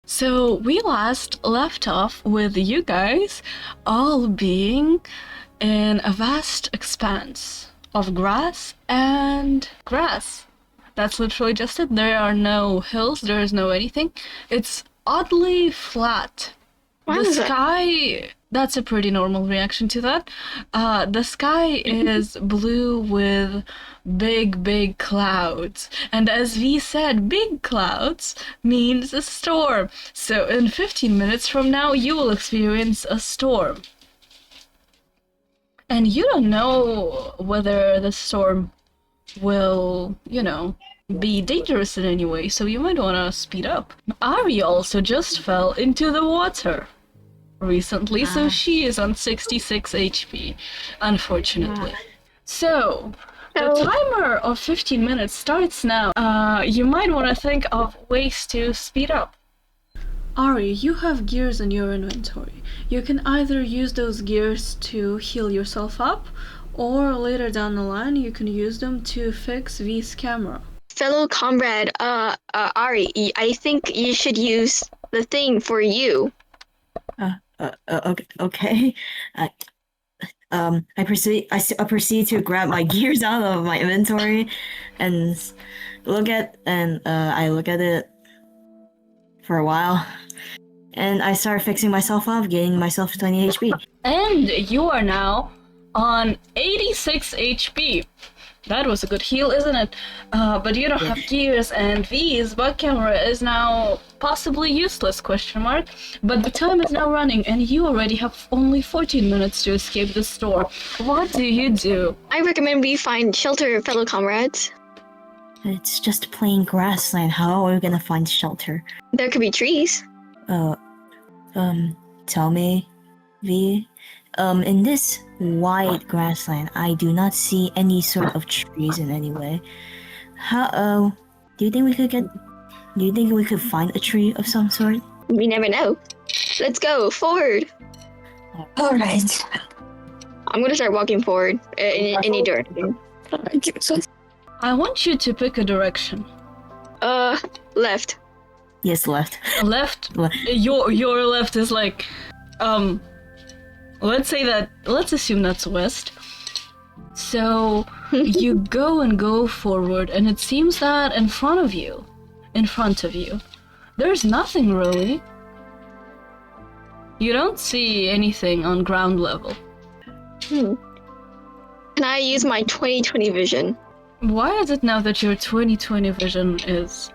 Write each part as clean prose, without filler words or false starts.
So we last left off with you guys all being in a vast expanse of grass and grass. That's literally just it. There are no hills, there is no anything. It's oddly flat. The sky, that's a pretty normal reaction to that. The sky is blue with big clouds. And as V said, big clouds means a storm. So in 15 minutes from now, you will experience a storm. And you don't know whether the storm will, be dangerous in any way, so you might want to speed up. Ari also just fell into the water recently, so she is on 66 HP, unfortunately. So, the timer of 15 minutes starts now. You might want to think of ways to speed up. Ari, you have gears in your inventory. You can either use those gears to heal yourself up, or later down the line, you can use them to fix V's camera. Fellow comrade, Ari, I think you should use the thing for you. Okay. I proceed to grab my gears out of my inventory and I look at it for a while, and I start fixing myself up, getting myself 20 HP. And you are now on 86 HP. That was a good heal, isn't it? But you don't have gears, and V's bug camera is now possibly useless, question mark. But the time is now running, and you already have only 14 minutes to escape the storm. What do you do? I recommend we find shelter, fellow comrades. It's just plain grassland. How are we gonna find shelter? There could be trees. Tell me, V. In this wide grassland, I do not see any sort of trees in any way. Do you think we could find a tree of some sort? We never know. Let's go forward. All right. I'm gonna start walking forward in any direction. I want you to pick a direction. Left. Yes, left. Left? Your left is like, let's assume that's west. So you go forward, and it seems that in front of you, there's nothing really. You don't see anything on ground level. Can I use my 20/20 vision? Why is it now that your 20/20 vision is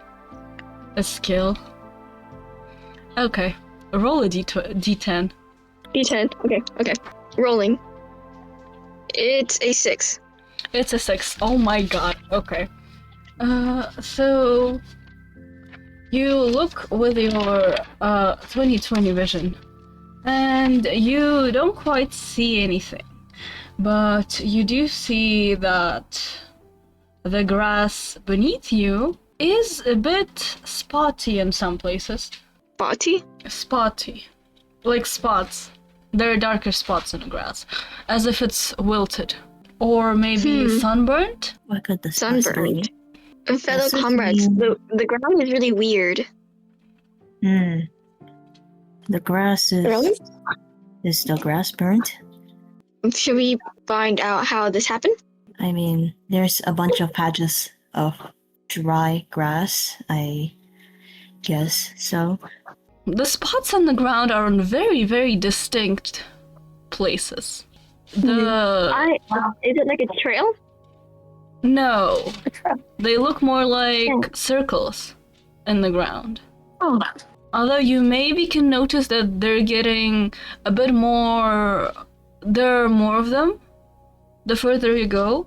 a skill? Okay, roll a D10. D10. Okay. Rolling. It's a 6. It's a 6. Oh my god. Okay. So you look with your 20/20 vision, and you don't quite see anything, but you do see that the grass beneath you is a bit spotty in some places. Spotty? Spotty. Like spots. There are darker spots in the grass, as if it's wilted. Or maybe sunburnt? What could the sunburned? Fellow comrades, the ground is really weird. The grass is... Really? Is the grass burnt? Should we find out how this happened? I mean, there's a bunch of patches of dry grass, I guess so. The spots on the ground are in very distinct places. Is it like a trail? No. They look more like circles in the ground. Oh. Although you maybe can notice that they're getting a bit more... There are more of them the further you go,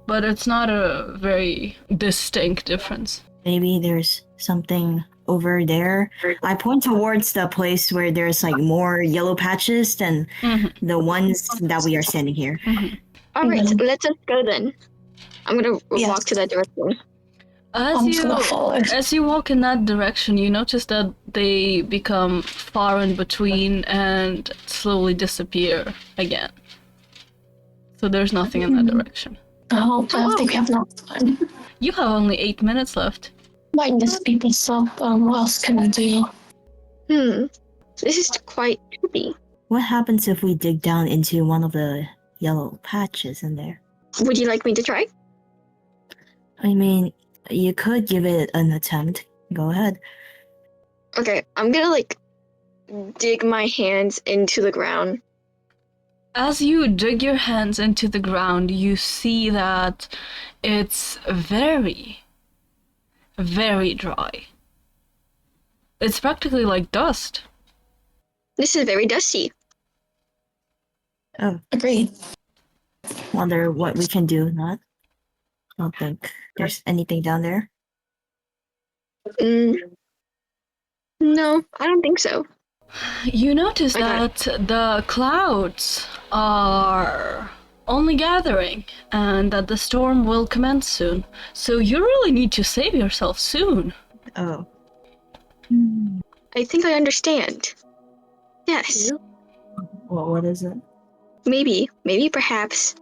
but it's not a very distinct difference. Maybe there's something over there. I point towards the place where there's like more yellow patches than the ones that we are standing here. All right, let's just go then. I'm gonna walk to that direction. As you walk in that direction, you notice that they become far in between and slowly disappear again. So there's nothing in that direction. I think we have enough time. You have only 8 minutes left. Lighten these people up. What else can I do? This is quite trippy. What happens if we dig down into one of the yellow patches in there? Would you like me to try? I mean, you could give it an attempt. Go ahead. Okay, I'm gonna like dig my hands into the ground. As you dig your hands into the ground, you see that it's very, very dry. It's practically like dust. This is very dusty. Oh, Agreed. wonder what we can do. Not. Don't think there's anything down there. No, I don't think so. You notice Okay. that the clouds are only gathering and that the storm will commence soon. So you really need to save yourself soon. Oh. I think I understand. Yes, What is it? maybe perhaps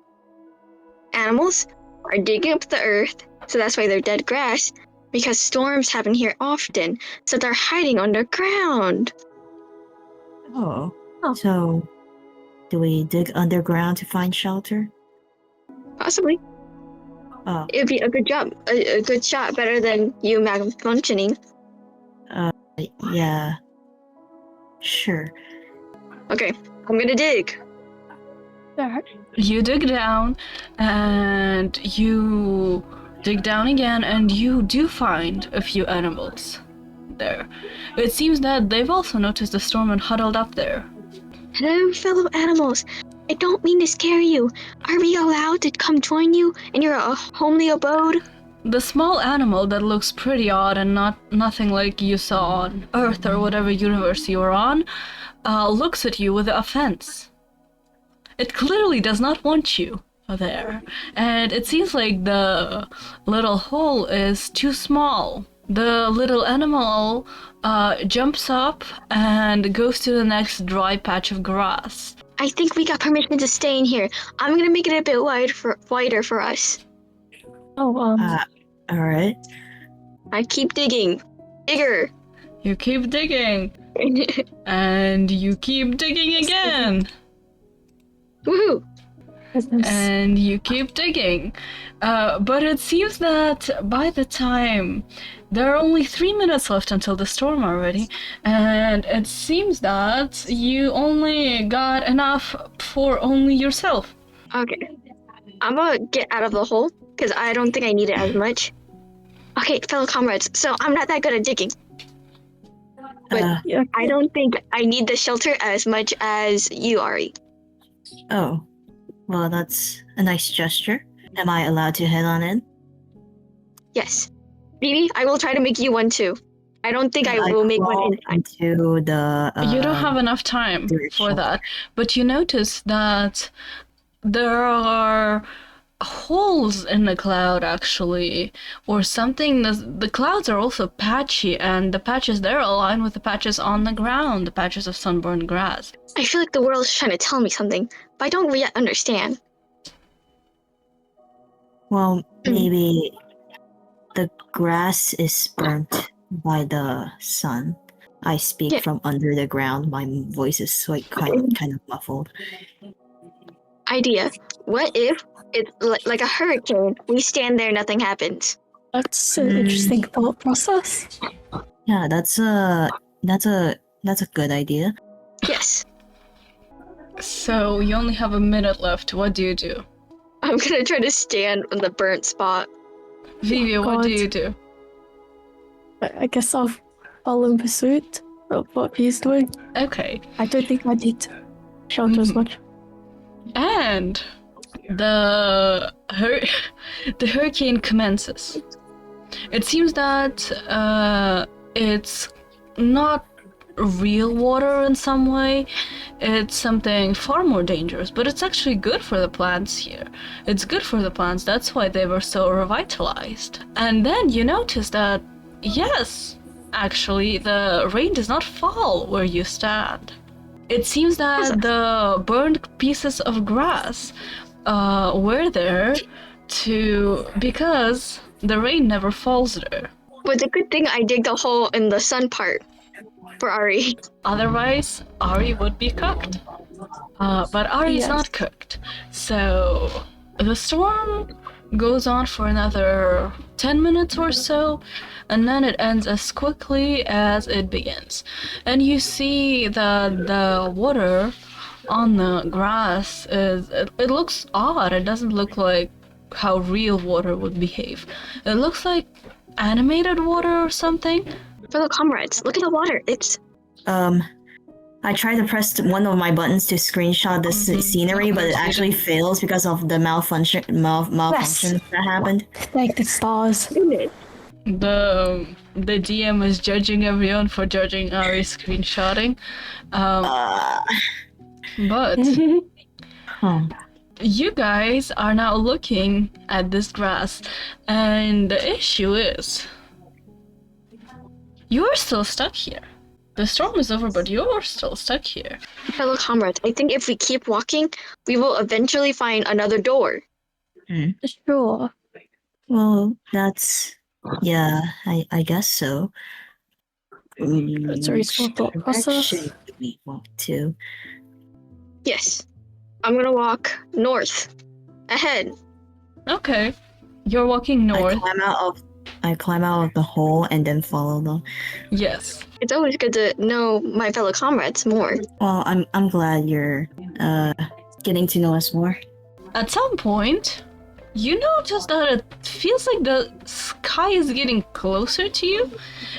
animals are digging up the earth, so that's why they're dead grass, because storms happen here often, so they're hiding underground. Oh. So, do we dig underground to find shelter? Possibly. Oh. It'd be a good job, a good shot, better than you malfunctioning. Yeah. Sure. Okay, I'm gonna dig. You dig down and you dig down again and you do find a few animals there. It seems that they've also noticed the storm and huddled up there. Hello, fellow animals. I don't mean to scare you. Are we allowed to come join you in your homely abode? The small animal that looks pretty odd and nothing like you saw on Earth or whatever universe you were on, looks at you with offense. It clearly does not want you there, and it seems like the little hole is too small. The little animal jumps up and goes to the next dry patch of grass. I think we got permission to stay in here. I'm gonna make it a bit wider for us. Alright. I keep digging. Digger. You keep digging, and you keep digging again. Woohoo! And you keep digging. But it seems that by the time there are only 3 minutes left until the storm already, and it seems that you only got enough for only yourself. Okay. I'm gonna get out of the hole, because I don't think I need it as much. Okay, fellow comrades, so I'm not that good at digging. But I don't think I need the shelter as much as you, Ari. Oh. Well, that's a nice gesture. Am I allowed to head on in? Yes. Vivi, I will try to make you one too. I don't think I will make one crawled inside. into the. You don't have enough time for that. But you notice that there are holes in the cloud, actually, or something. The clouds are also patchy, and the patches there align with the patches on the ground, the patches of sunburned grass. I feel like the world is trying to tell me something, but I don't yet understand. Well, maybe the grass is burnt by the sun. I speak Yeah. from under the ground. My voice is like kind of muffled. Idea. What if it's like a hurricane? We stand there, nothing happens. That's an interesting thought process. Yeah, that's a good idea. Yes. So you only have a minute left. What do you do? I'm gonna try to stand on the burnt spot. Vivi, what do God. you do? I guess I'll follow in pursuit of what he's doing. Okay. I don't think I need shelter as much. And the hurricane commences. It seems that it's not real water in some way. It's something far more dangerous, but it's actually good for the plants here. It's good for the plants, that's why they were so revitalized. And then you notice that, yes, actually, the rain does not fall where you stand. It seems that the burned pieces of grass were there because the rain never falls there. But the good thing I dig the hole in the sun part. for Ari. Otherwise, Ari would be cooked. But Ari's Yes. not cooked. So the storm goes on for another 10 minutes or so, and then it ends as quickly as it begins. And you see the water on the grass it looks odd. It doesn't look like how real water would behave. It looks like animated water or something. Fellow comrades, look at the water. It's I tried to press one of my buttons to screenshot the scenery, but it actually fails because of the malfunctions that happened. Like the stars. The DM is judging everyone for judging Ari's screenshotting. But you guys are now looking at this grass, and the issue is you're still stuck here. The storm is over, but you're still stuck here. fellow comrades. I think if we keep walking, we will eventually find another door. Sure. Well, that's yeah. I guess so. That's a reasonable thought Which process. direction do we walk to? Yes. I'm gonna walk north. Ahead. Okay. You're walking north. I climb out of the hole and then follow them. Yes. It's always good to know my fellow comrades more. Well, I'm glad you're getting to know us more. At some point, you notice that it feels like the sky is getting closer to you,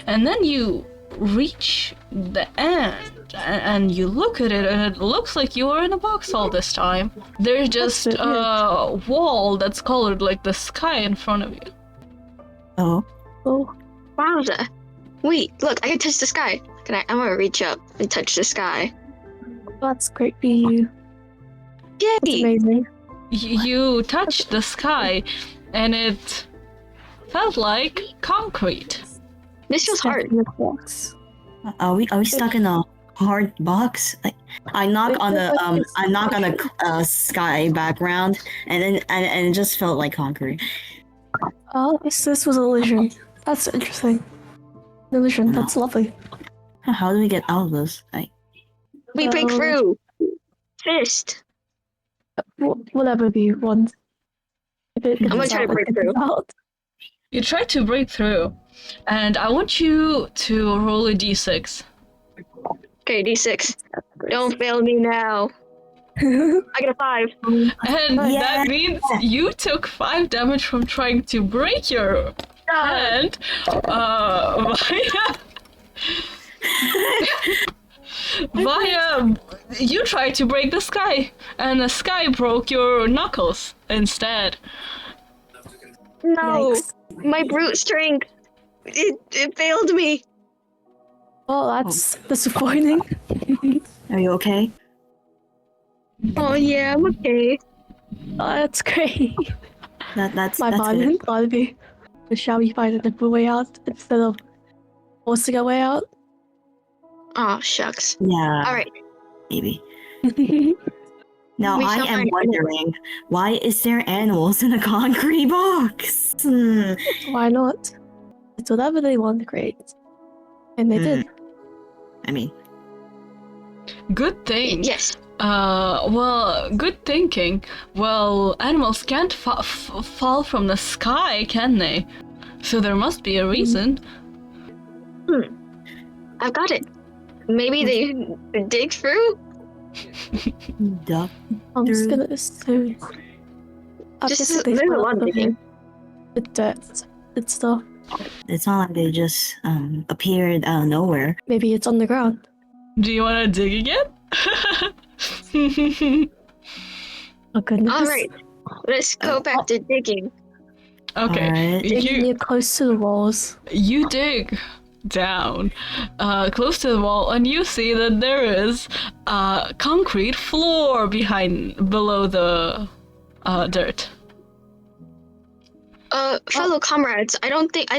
and then you reach the end and you look at it, and it looks like you are in a box all this time. There's just That's a wall that's colored like the sky in front of you. Oh, Oh, Wowza. Wait, look, I can touch the sky. I'm gonna reach up and touch the sky. that's great for you. That's Yay! amazing. You touched the sky, and it felt like concrete. This feels hard. In the box. are we stuck in a hard box? I knock on the sky background, and then and it just felt like concrete. Oh, this was an illusion. That's interesting. An illusion. No. That's lovely. How do we get out of this? We break Well- through. Fist. Whatever you want. I'm gonna try to break through. You try to break through, and I want you to roll a d6. Okay, D6. Don't fail me now. I got a 5. And Yeah. that means you took 5 damage from trying to break your hand via you tried to break the sky, and the sky broke your knuckles instead. No, Yikes. my brute strength. It failed me. Oh, that's disappointing. Are you okay? Oh yeah, I'm okay. Oh, that's great. That's My that's body good. didn't bother me. Shall we find a different way out instead of forcing a way out? Oh shucks. Yeah, All right. maybe. Now We I shall am find wondering, why is there animals in a concrete box? Why not? It's whatever they want to create. And they did. I mean, Good thing. Yes. Well, good thinking. Well, animals can't fall from the sky, can they? So there must be a reason. I've got it. Maybe they dig through. duck. I'm just Through- gonna assume. I'm Just guessing they there's a fell lot of from digging. the dirt and stuff. It's not like they just appeared out of nowhere. Maybe it's on the ground. Do you want to dig again? Oh goodness. All right. Let's go back to digging. Okay. Alright. Digging near close to the walls. You dig down close to the wall, and you see that there is a concrete floor below the dirt. Fellow comrades, I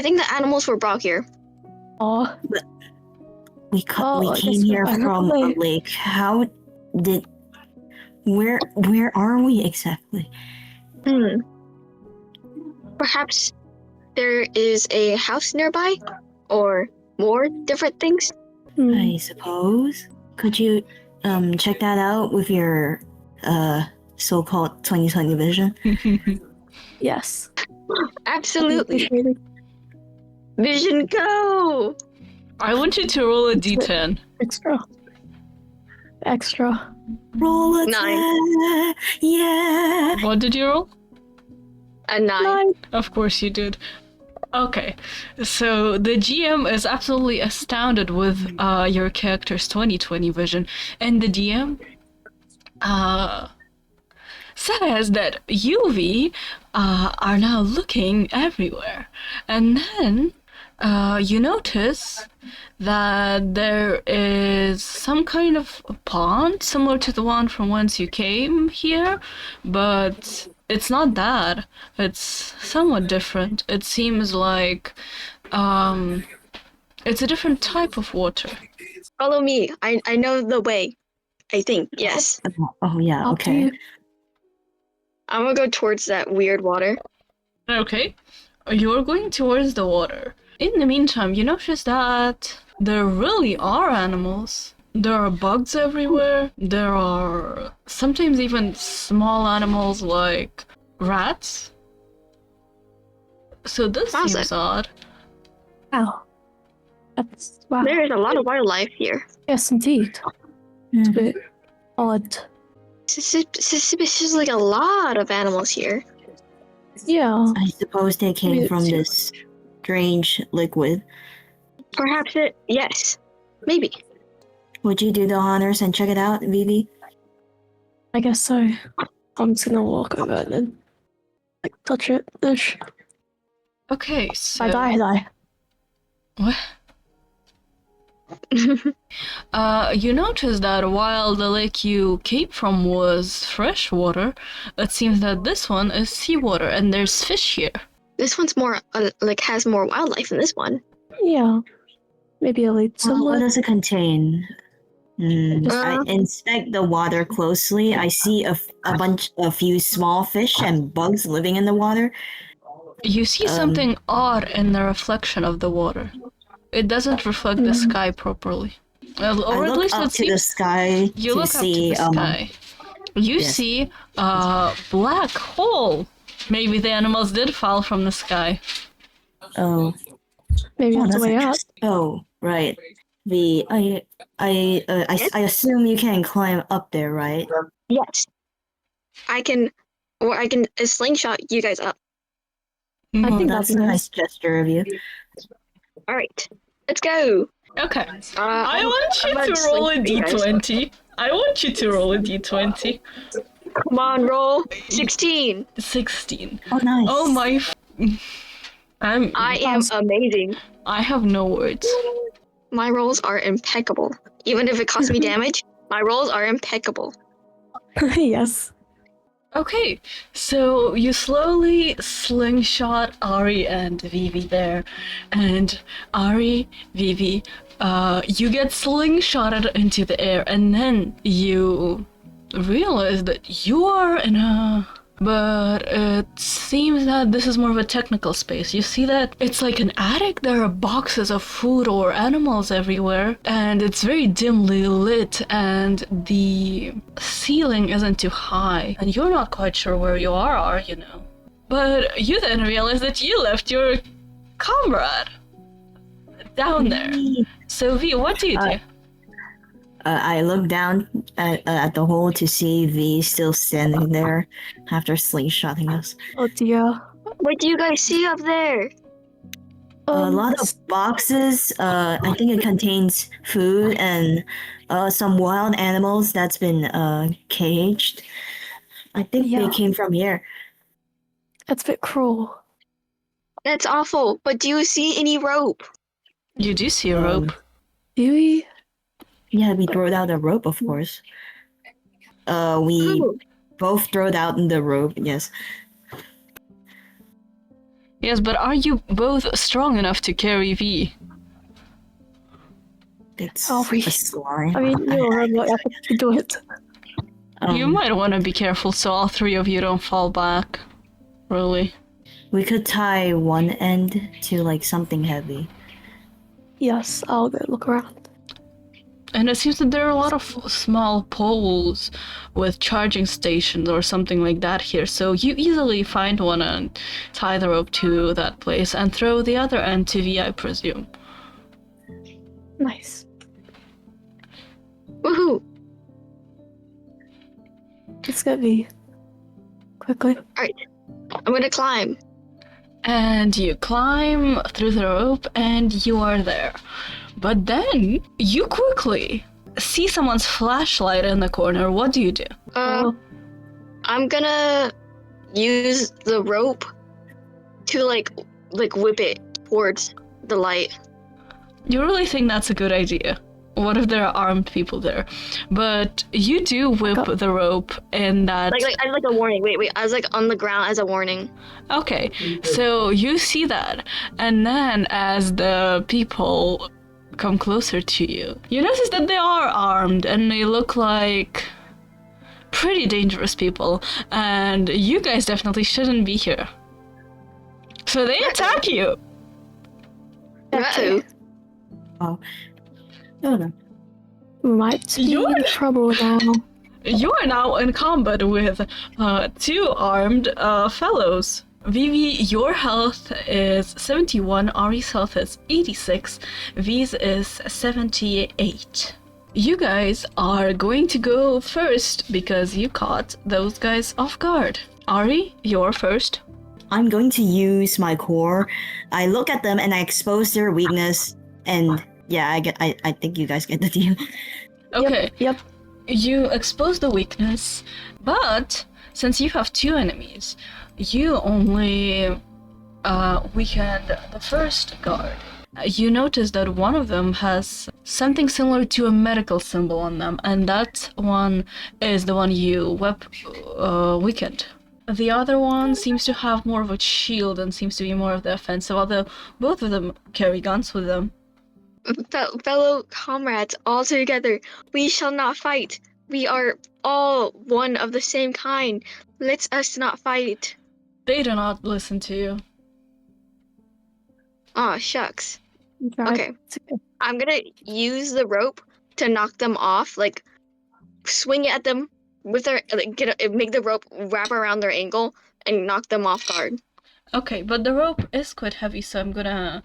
think the animals were brought here. Oh, We Oh, we I came guess here we're from a probably- lake. How did? Where are we exactly? Perhaps there is a house nearby, or more different things. I suppose. Could you check that out with your so-called 2020 vision? Yes. Absolutely. Appreciate it. Vision go! I want you to roll a d10. Extra. Roll a 9. 10! Yeah! What did you roll? A 9. 9. Of course you did. Okay, so the GM is absolutely astounded with your character's 2020 vision, and the DM says that UV are now looking everywhere, and then you notice that there is some kind of pond similar to the one from whence you came here, but it's not that. It's somewhat different. It seems like it's a different type of water. Follow me. I know the way. I think. Yes. Oh yeah, Up to okay. you. I'm gonna go towards that weird water. Okay, you're going towards the water. In the meantime, you notice that there really are animals. There are bugs everywhere. There are sometimes even small animals like rats. So this Wowza. seems odd. Wow. That's wow. There is a lot of wildlife here. Yes, indeed. It's a bit odd. There's like a lot of animals here. Yeah. I suppose they came Maybe from it's- this strange liquid. Perhaps it. Yes. Maybe. Would you do the honors and check it out, Vivi? I guess so. I'm just gonna walk over and then like touch it. Ish. Okay, so I die. what? You notice that while the lake you came from was fresh water, it seems that this one is seawater, and there's fish here. This one's more like has more wildlife than this one. Yeah. Maybe a lead What somewhere. does it contain? I inspect the water closely. I see a few small fish and bugs living in the water. You see something odd in the reflection of the water. It doesn't reflect the sky properly. Or I at look least up it to the seems. sky You to look see. up to the sky. You yes. see a black hole. Maybe the animals did fall from the sky. Oh, Maybe that's the that's way out. interesting. Oh, right. I assume you can climb up there, right? Yes. I can slingshot you guys up. I Oh, think that's that'd a be nice gesture of you. All right. Let's go. Okay. I I want I'm you about to to roll a slingshot you guys. d20. I want you to roll a d20. Come on, roll. 16. 16. Oh, nice. Oh my. I am amazing. I have no words. My rolls are impeccable. Even if it costs me damage, my rolls are impeccable. Yes. Okay, so you slowly slingshot Ari and Vivi there, and Ari, Vivi, you get slingshotted into the air, and then you realize that you are in a... But it seems that this is more of a technical space. You see that it's like an attic, there are boxes of food or animals everywhere, and it's very dimly lit, and the ceiling isn't too high, and you're not quite sure where you are you know? But you then realize that you left your comrade down there. So V, what do you do? I look down at the hole to see V still standing there after slingshotting us. Oh dear. What do you guys see up there? A lot of boxes. I think it contains food and some wild animals that's been caged. I think they Yeah. came from here. That's a bit cruel. That's awful. But do you see any rope? You do see a rope. Do we? Yeah, we throwed out the rope, of course. We Ooh. both throwed out the rope. Yes. Yes, but are you both strong enough to carry V? It's Oh, we- a slime. I mean, you're a robot. I think you can do it. You might want to be careful so all three of you don't fall back. Really. We could tie one end to like something heavy. Yes, I'll go look around. And it seems that there are a lot of small poles with charging stations or something like that here, so you easily find one and tie the rope to that place and throw the other end to V, I presume. Nice. Woohoo! Let's get V. Quickly. I'm gonna climb. And you climb through the rope and you are there. But then you quickly see someone's flashlight in the corner. What do you do? I'm gonna use the rope to like whip it towards the light. You really think that's a good idea? What if there are armed people there? But you do whip the rope in that... Like a warning. Wait. I was like on the ground as a warning. Okay, so you see that, and then as the people come closer to you, you notice that they are armed and they look like pretty dangerous people, and you guys definitely shouldn't be here. So they attack you. Uh-oh. Oh. No. We might be You're- in trouble now. You are now in combat with two armed fellows. Vivi, your health is 71, Ari's health is 86, V's is 78. You guys are going to go first because you caught those guys off guard. Ari, you're first. I'm going to use my core. I look at them and I expose their weakness, and yeah, I think you guys get the deal. Okay. Yep. You expose the weakness, but since you have two enemies, you only weakened the first guard. You notice that one of them has something similar to a medical symbol on them, and that one is the one you weakened. The other one seems to have more of a shield and seems to be more of the offensive, although both of them carry guns with them. Fellow comrades, all together, we shall not fight. We are all one of the same kind. Let us not fight. They do not listen to you. Aw, shucks. Right. Okay. It's okay. I'm gonna use the rope to knock them off, like swing it at them with their make the rope wrap around their ankle and knock them off guard. Okay, but the rope is quite heavy, so I'm gonna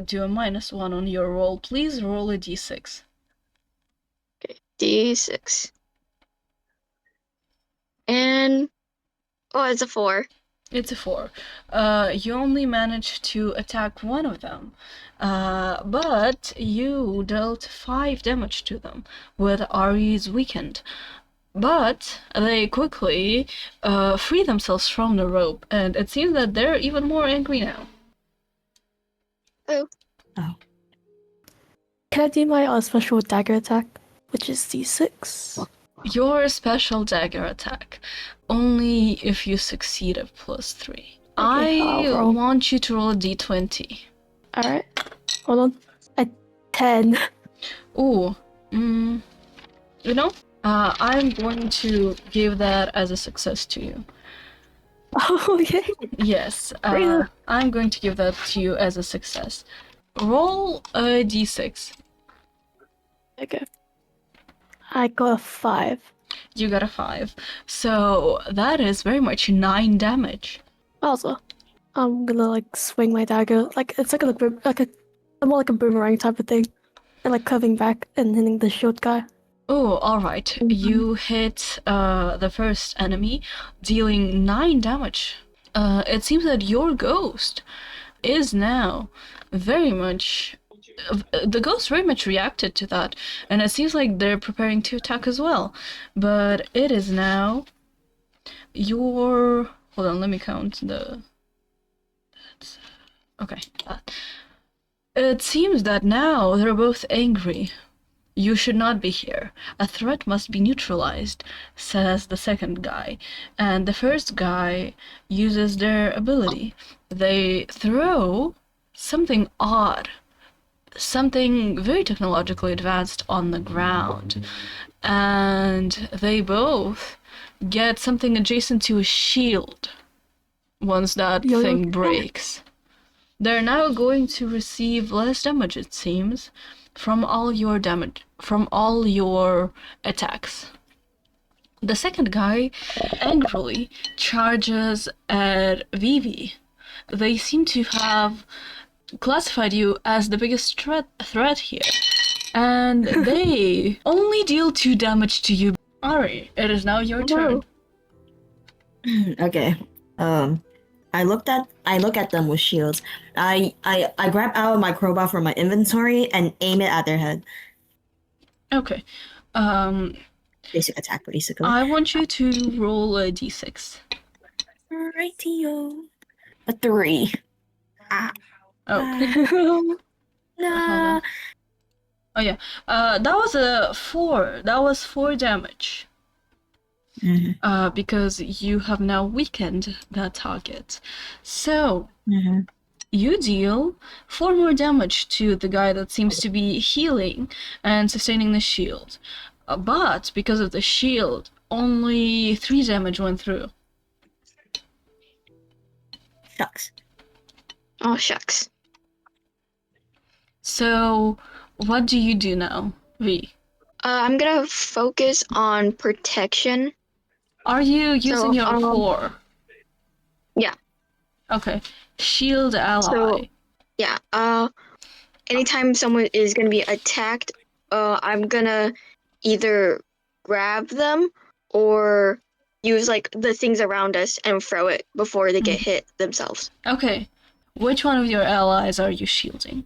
do a -1 on your roll. Please roll a d6. Okay, D6. And it's a 4. It's a 4. You only managed to attack one of them, but you dealt 5 damage to them with Ari's weakened. But they quickly free themselves from the rope, and it seems that they're even more angry now. Can I do my special dagger attack, which is D6? Your special dagger attack, only if you succeed at +3. I'll I roll. want you to roll a d20. Alright. Hold on. A 10. Ooh, you know, I'm going to give that as a success to you. Oh, okay. Yes, Really? I'm going to give that to you as a success. Roll a d6. Okay. I got a 5. You got a 5. So that is very much 9 damage. Also, I'm gonna like swing my dagger it's like a more like a boomerang type of thing, and like curving back and hitting the shield guy. Oh, alright. You hit the first enemy, dealing 9 damage. It seems that your ghost is now very much... The ghost very much reacted to that, and it seems like they're preparing to attack as well. But it is now your... Hold on, let me count the... Okay. It seems that now they're both angry. You should not be here. A threat must be neutralized, says the second guy. And the first guy uses their ability. They throw something odd, something very technologically advanced on the ground. And they both get something adjacent to a shield once that thing breaks. They're now going to receive less damage, it seems. from all your damage, from all your attacks. The second guy angrily charges at Vivi. They seem to have classified you as the biggest threat here. And they only deal 2 damage to you. Ari, it is now your turn. Okay. I look at them with shields. I grab out my crowbar from my inventory and aim it at their head. Okay. Basic attack, basically. I want you to roll a d6. Rightio. A 3. Oh. Nah. Oh yeah. That was a 4. That was 4 damage. Mm-hmm. Because you have now weakened that target. So, you deal 4 more damage to the guy that seems to be healing and sustaining the shield. But, because of the shield, only 3 damage went through. Shucks. Oh, shucks. So, what do you do now, V? I'm gonna focus on protection. Are you using your core? Yeah. Okay. Shield ally. So, yeah. Anytime someone is gonna be attacked, I'm gonna either grab them or use like the things around us and throw it before they get hit themselves. Okay. Which one of your allies are you shielding?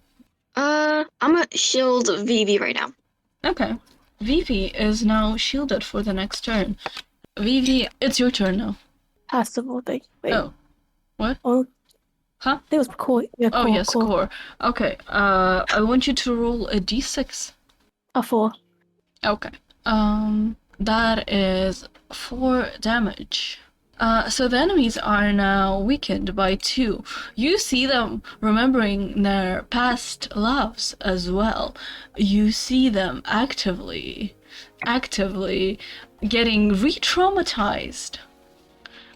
I'm gonna shield Vivi right now. Okay. Vivi is now shielded for the next turn. Vivi, it's your turn now. Passive thing. Wait. Oh. What? Oh. Huh? I think it was core. Yeah, core. Oh, yes, core. Okay. I want you to roll a d6. A 4. Okay. That is 4 damage. So the enemies are now weakened by 2. You see them remembering their past loves as well. You see them actively getting re-traumatized.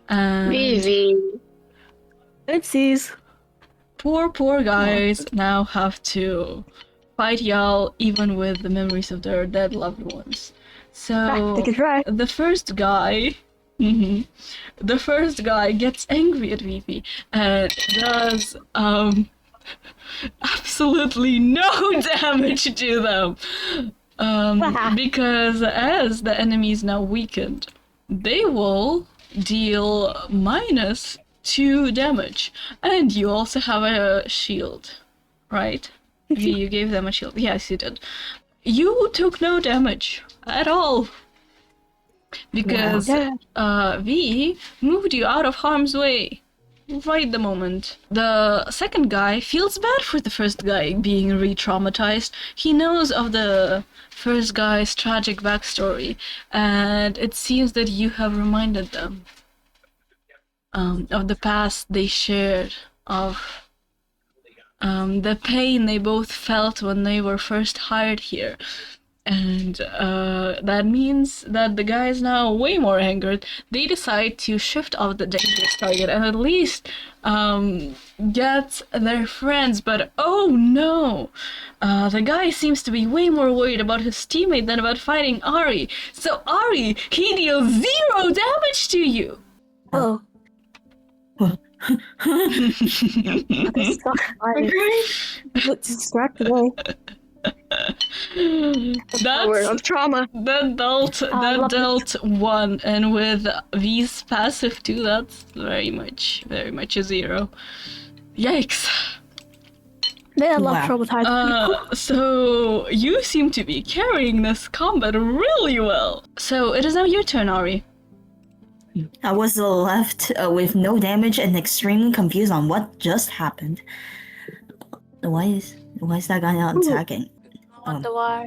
And Vivi. Oopsies. poor guys now have to fight y'all even with the memories of their dead loved ones. So They can try. the first guy gets angry at Vivi and does absolutely no damage to them. Because as the enemy is now weakened, they will deal -2 damage. And you also have a shield, right? You gave them a shield. Yes, you did. You took no damage at all. Because V moved you out of harm's way right the moment. The second guy feels bad for the first guy being re-traumatized. He knows of the first guy's tragic backstory, and it seems that you have reminded them of the past they shared, of the pain they both felt when they were first hired here. And that means that the guy is now way more angered. They decide to shift off the dangerous target and at least get their friends. But oh no! The guy seems to be way more worried about his teammate than about fighting Ari. So Ari, he deals 0 damage to you! Oh. Let's distract away. Power of trauma. That dealt 1, and with V's passive too, that's very much a 0. Yikes. They love traumatized people. So you seem to be carrying this combat really well. So it is now your turn, Ari. I was left with no damage and extremely confused on what just happened. Why is that guy not attacking? I wonder why.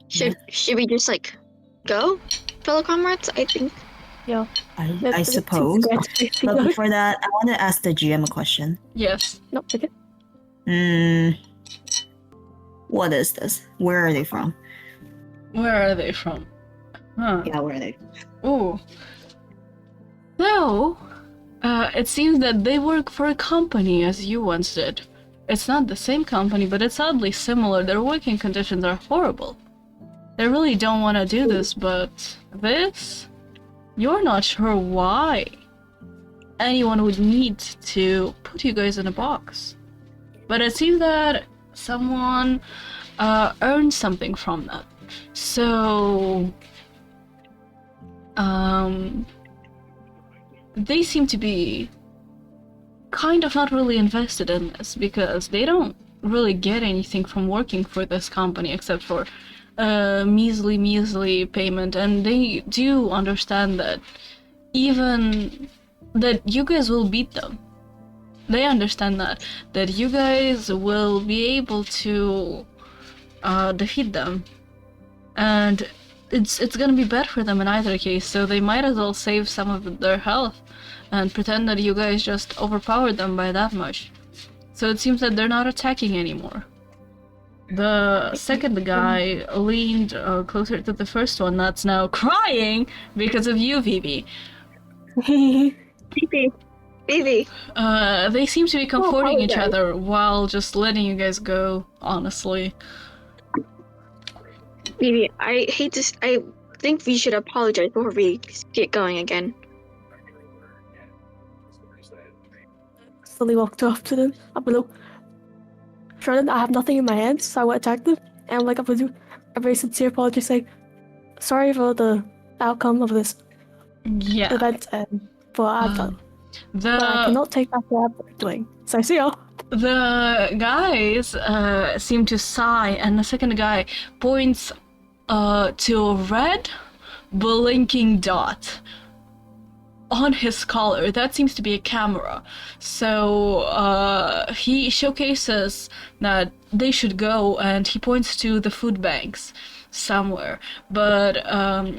Should we just like go, fellow comrades? I think. Yeah. I suppose. But before that, I want to ask the GM a question. Yes. No, okay. What is this? Where are they from? Where are they from? Huh. Yeah, where are they? Ooh. So, it seems that they work for a company, as you once did. It's not the same company, but it's oddly similar. Their working conditions are horrible. They really don't want to do this, but this? You're not sure why anyone would need to put you guys in a box. But it seems that someone earned something from that. So, they seem to be kind of not really invested in this because they don't really get anything from working for this company except for measly payment, and they do understand that even that you guys will beat them. They understand that you guys will be able to defeat them, and it's gonna be bad for them in either case, so they might as well save some of their health and pretend that you guys just overpowered them by that much. So it seems that they're not attacking anymore. The second guy leaned closer to the first one that's now crying because of you, Vivi. Vivi. They seem to be comforting each other while just letting you guys go, honestly. Vivi, I think we should apologize before we get going again. Slowly walked up to them. I'm below. Sure, I have nothing in my hands, so I went to attack them. And I'm gonna do a very sincere apology, saying, sorry for the outcome of this event, but I've done. But I cannot take back what I'm doing. So see ya. The guys seem to sigh, and the second guy points to a red blinking dot on his collar. That seems to be a camera. So he showcases that they should go, and he points to the food banks somewhere. But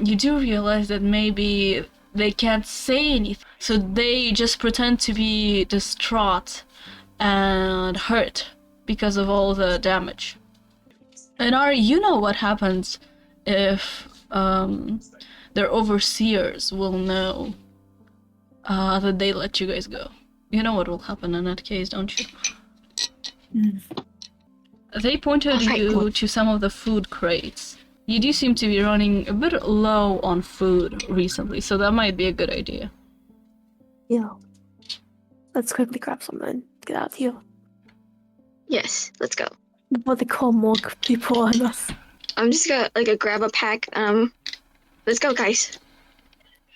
you do realize that maybe they can't say anything, so they just pretend to be distraught and hurt because of all the damage. And Ari, you know what happens if their overseers will know that they let you guys go. You know what will happen in that case, don't you? They pointed you to some of the food crates. You do seem to be running a bit low on food recently, so that might be a good idea. Yeah. Let's quickly grab something and get out of here. Yes, let's go. Before they call more people on us. I'm just gonna grab a pack. Let's go, guys.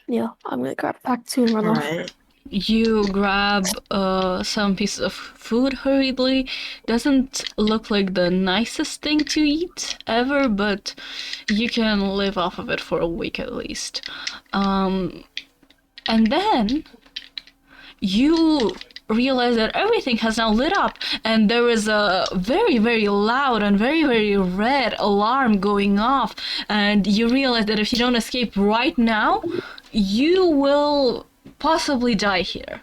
Yeah, I'm gonna grab a pack too and run off. Alright. You grab some pieces of food hurriedly. Doesn't look like the nicest thing to eat ever, but you can live off of it for a week at least. And then you realize that everything has now lit up, and there is a very loud and very red alarm going off, and you realize that if you don't escape right now, you will possibly die here.